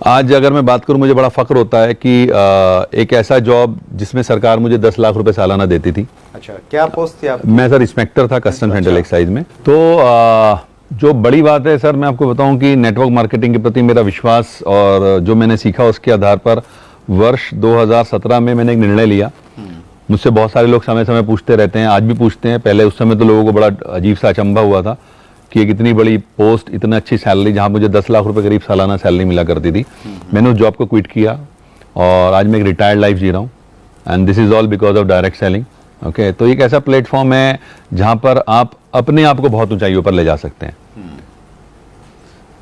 आज अगर मैं बात करूं, मुझे बड़ा फख्र होता है कि एक ऐसा जॉब जिसमें सरकार मुझे 10 लाख रुपए सालाना देती थी। अच्छा, क्या पोस्ट थी आप? मैं सर इंस्पेक्टर था कस्टम सेंट्रल एक्साइज में। तो जो बड़ी बात है सर, मैं आपको बताऊं कि नेटवर्क मार्केटिंग के प्रति मेरा विश्वास और जो मैंने सीखा उसके आधार पर वर्ष 2017 में मैंने एक निर्णय लिया। मुझसे बहुत सारे लोग समय समय पूछते रहते हैं, आज भी पूछते हैं। पहले उस समय तो लोगों को बड़ा अजीब सा अचंभा हुआ था कि एक इतनी बड़ी पोस्ट, इतनी अच्छी सैलरी, जहां मुझे 10 लाख रुपए करीब सालाना सैलरी मिला करती थी। मैंने उस जॉब को क्विट किया और आज मैं एक रिटायर्ड लाइफ जी रहा हूँ, and this is all because of direct selling. Okay, तो एक ऐसा प्लेटफॉर्म है जहां पर आप अपने आप को बहुत ऊंचाइयों पर ले जा सकते हैं।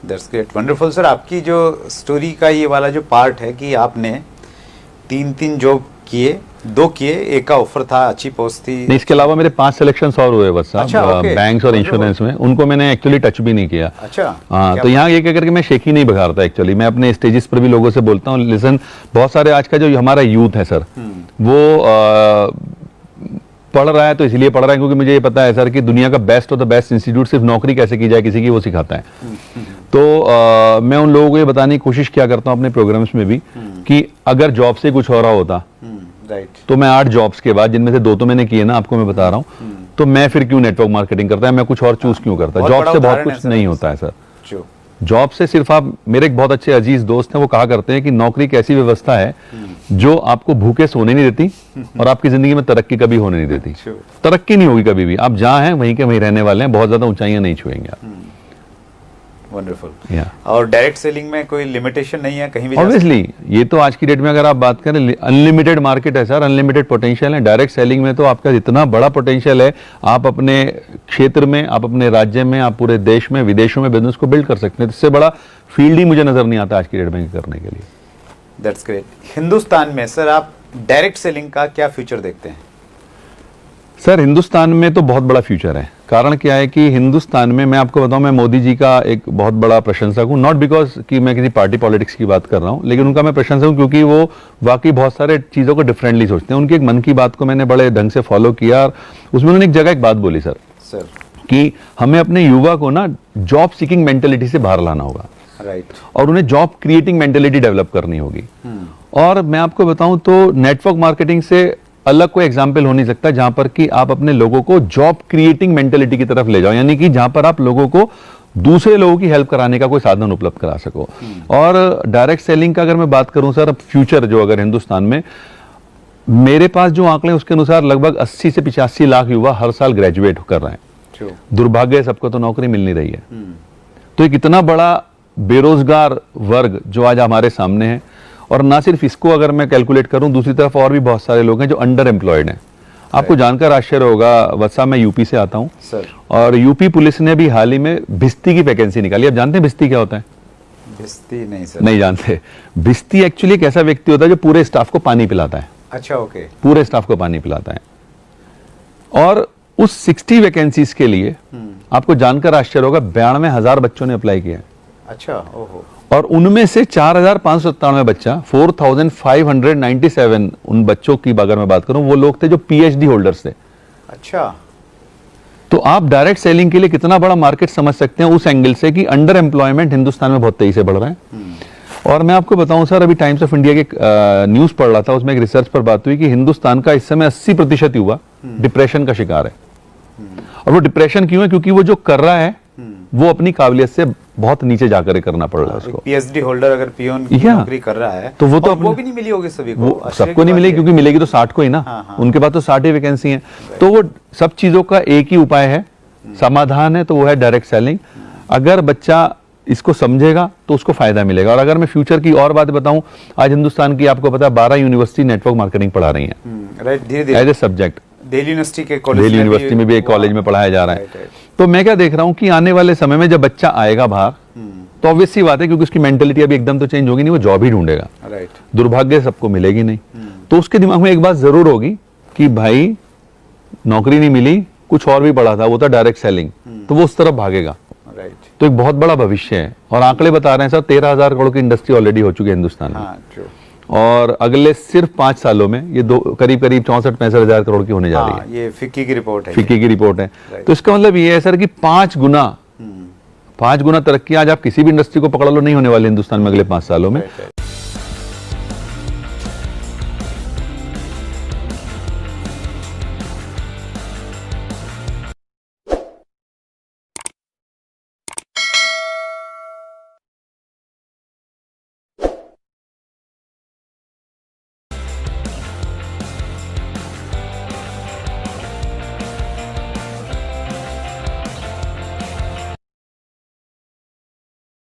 That's great, wonderful sir. आपकी जो स्टोरी का ये वाला जो पार्ट है कि आपने 3 जॉब किए, 2 किए, एक का ऑफर था, अच्छी पोस्ट थी। नहीं, इसके अलावा मेरे 5 सिलेक्शन और हुए बस साहब। अच्छा, okay। बैंक्स और इंश्योरेंस में, उनको मैंने एक्चुअली टच भी नहीं किया। अच्छा, हाँ, तो यहाँ ये कह करके मैं शेख ही नहीं बघारता। एक्चुअली मैं अपने स्टेजेस पर भी लोगों से बोलता हूँ, लिसन, बहुत सारे आज का जो हमारा यूथ है सर, वो पढ़ रहा है तो इसलिए पढ़ रहा है क्योंकि मुझे ये पता है सर कि दुनिया का best of the best institute सिर्फ नौकरी कैसे की जाए किसी की, वो सिखाता है। तो मैं उन लोगों को ये बताने की कोशिश क्या करता हूँ अपने प्रोग्राम्स में भी कि अगर जॉब से कुछ हो रहा होता तो मैं 8 जॉब्स के बाद, जिनमें से 2 तो मैंने किए ना, आपको मैं बता रहा हूँ, तो मैं फिर क्यों नेटवर्क मार्केटिंग करता है, मैं कुछ और चूज क्यों करता। जॉब से बहुत कुछ नहीं होता है सर। जॉब से सिर्फ आप, मेरे एक बहुत अच्छे अजीज दोस्त हैं, वो कहा करते हैं कि नौकरी एक ऐसी व्यवस्था है जो आपको भूखे सोने नहीं देती और आपकी जिंदगी में तरक्की कभी होने नहीं देती। तरक्की नहीं होगी कभी भी, आप जहां हैं वहीं के वहीं रहने वाले हैं, बहुत ज्यादा ऊंचाइयां नहीं छुएंगे आप। वंडरफुल। और डायरेक्ट सेलिंग में कोई लिमिटेशन नहीं है, कहीं भी ऑब्वियसली। ये तो आज की डेट में अगर आप बात करें, अनलिमिटेड मार्केट है सर, अनलिमिटेड पोटेंशियल है। डायरेक्ट सेलिंग में तो आपका इतना बड़ा पोटेंशियल है, आप अपने क्षेत्र में, आप अपने राज्य में, आप पूरे देश में, विदेशों में बिजनेस को बिल्ड कर सकते हैं। इससे बड़ा फील्ड ही मुझे नजर नहीं आता आज की डेट में करने के लिए। That's great. हिंदुस्तान में सर आप डायरेक्ट सेलिंग का क्या फ्यूचर देखते हैं? सर हिंदुस्तान में तो बहुत बड़ा फ्यूचर है। कारण क्या है कि हिंदुस्तान में, मैं आपको बताऊं, मैं मोदी जी का एक बहुत बड़ा प्रशंसक हूं। नॉट बिकॉज कि मैं किसी पार्टी पॉलिटिक्स की बात कर रहा हूं, लेकिन उनका मैं प्रशंसक हूं क्योंकि वो वाकई बहुत सारे चीजों को डिफरेंटली सोचते हैं। उनकी एक मन की बात को मैंने बड़े ढंग से फॉलो किया और उसमें उन्होंने एक जगह एक बात बोली सर कि हमें अपने युवा को ना जॉब सीकिंग मेंटेलिटी से बाहर लाना होगा, राइट, और उन्हें जॉब क्रिएटिंग मेंटेलिटी डेवलप करनी होगी। और मैं आपको बताऊं तो नेटवर्क मार्केटिंग से अलग कोई एग्जाम्पल हो नहीं सकता जहां पर कि आप अपने लोगों को जॉब क्रिएटिंग मेंटेलिटी की तरफ ले जाओ, यानी कि जहां पर आप लोगों को दूसरे लोगों की हेल्प कराने का कोई साधन उपलब्ध करा सको। और डायरेक्ट सेलिंग का अगर मैं बात करूं सर, फ्यूचर जो अगर हिंदुस्तान में, मेरे पास जो आंकड़े उसके अनुसार लगभग 80 से 85 लाख युवा हर साल ग्रेजुएट कर रहे हैं। दुर्भाग्य सबको तो नौकरी मिल नहीं रही है। तो एक इतना बड़ा बेरोजगार वर्ग जो आज हमारे सामने है, और ना सिर्फ इसको अगर मैं कैलकुलेट करूं, दूसरी तरफ और भी बहुत सारे लोग हैं जो अंडर एम्प्लॉयड हैं। आपको जानकर आश्चर्य होगा वत्सा, मैं यूपी से आता हूं सर, और यूपी पुलिस ने भी हाल ही में भिस्ती की वैकेंसी निकाली। आप जानते हैं भिस्ती क्या होता है? भिस्ती नहीं सर। नहीं जानते। भिस्ती एक्चुअली एक ऐसा व्यक्ति होता है जो पूरे स्टाफ को पानी पिलाता है। अच्छा, ओके। पूरे स्टाफ को पानी पिलाता है। और उस 60 वैकेंसीज के लिए आपको जानकर आश्चर्य होगा 92,000 बच्चों ने अप्लाई किया। अच्छा, ओहो। और उनमें से 4,597 बच्चा, 4,597 उन बच्चों की अगर मैं बात करूं, वो लोग थे जो पीएचडी होल्डर्स थे। अच्छा, तो आप डायरेक्ट सेलिंग के लिए कितना बड़ा मार्केट समझ सकते हैं उस एंगल से कि अंडर एम्प्लॉयमेंट हिंदुस्तान में बहुत तेजी से बढ़ रहा है। और मैं आपको बताऊं सर, अभी टाइम्स ऑफ इंडिया के न्यूज पढ़ रहा था, उसमें एक रिसर्च पर बात हुई कि हिंदुस्तान का इस समय 80% युवा डिप्रेशन का शिकार है। और वो डिप्रेशन क्यों है? क्योंकि वो जो कर रहा है वो अपनी काबिलियत से बहुत नीचे जाकर करना पड़ रहा है उसको। पीएचडी होल्डर अगर पियोन की नौकरी कर रहा है तो वो तो वो भी नहीं मिली होगी सभी को, सबको नहीं मिलेगी, क्योंकि मिलेगी तो 60 को ही ना। हाँ। उनके पास तो 60 ही वैकेंसी है। तो वो सब चीजों का एक ही उपाय है, समाधान है, तो वो है डायरेक्ट सेलिंग। अगर बच्चा इसको समझेगा तो उसको फायदा मिलेगा। और अगर मैं फ्यूचर की और बात बताऊं, आज हिंदुस्तान की आपको पता है 12 यूनिवर्सिटी नेटवर्क मार्केटिंग पढ़ा रही है, राइट, धीरे-धीरे as a subject. Delhi university के कॉलेज, दिल्ली यूनिवर्सिटी में भी एक कॉलेज में पढ़ाया जा रहा है। तो मैं क्या देख रहा हूं कि आने वाले समय में जब बच्चा आएगा बाहर, तो ऑब्वियस सी बात है, क्योंकि उसकी मेंटेलिटी अभी एकदम तो चेंज होगी नहीं, वो जॉब ही ढूंढेगा। राइट, दुर्भाग्य सबको मिलेगी नहीं। तो उसके दिमाग में एक बात जरूर होगी कि भाई नौकरी नहीं मिली, कुछ और भी पढ़ा था, वो था डायरेक्ट सेलिंग, तो वो उस तरफ भागेगा। राइट, तो एक बहुत बड़ा भविष्य है। और आंकड़े बता रहे हैं सर, 13,000 करोड़ की इंडस्ट्री ऑलरेडी हो चुकी है हिंदुस्तान में। हाँ, ट्रू। और अगले सिर्फ 5 सालों में ये करीब 64-65 हजार करोड़ की होने जा रही है। ये फिक्की की रिपोर्ट है, फिक्की की रिपोर्ट है। तो इसका मतलब ये है सर कि 5 गुना 5 गुना तरक्की आज आप किसी भी इंडस्ट्री को पकड़ लो नहीं होने वाली हिंदुस्तान में अगले 5 सालों में।